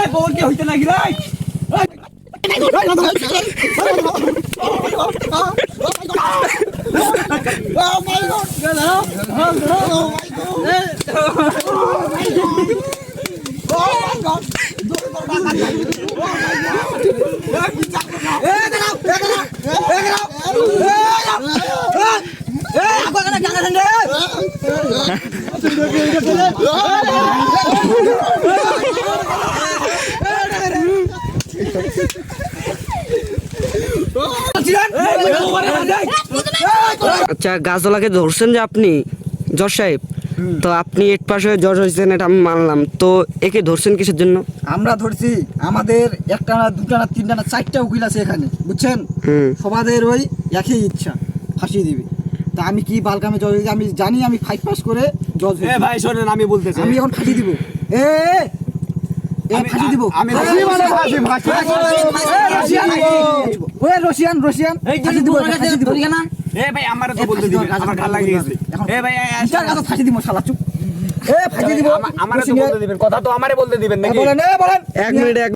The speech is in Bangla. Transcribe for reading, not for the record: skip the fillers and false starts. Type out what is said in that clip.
এই বউর কি হইতে লাগি রে আচ্ছা গাছওয়ালাকে ধরছেন যে আপনি জজ সাহেব, তো আপনি এর পাশে জজ হয়েছেন এটা আমি মানলাম, তো একে ধরছেন কিসের জন্য? আমরা ধরছি আমাদের একটা না দুটা না তিনটা না চারটা উকিল আছে এখানে, বুঝছেন? সবাদের ওই একই ইচ্ছা, ফাঁসিয়ে দিবে। তা আমি কি বালকামে জজ হয়েছি, আমি জানি আমি 5 পাস করে জজ হয়েছি। ভাই শোনেন, আমি বলতেছি আমি এখন ফাঁসি দিব। ফাঁসি দিব। আমি রশিয়ান ফাঁসি দিব। ভাই আমার তো বলতে দিবেন, আমার ভালো লাগে গেছে। ভাই ফাঁসি দিব শালা, চুপ। ফাঁসি দিব। আমারে তো বলতে দিবেন, কথা তো আমারে বলতে দিবেন নাকি? বলেন। 1 মিনিট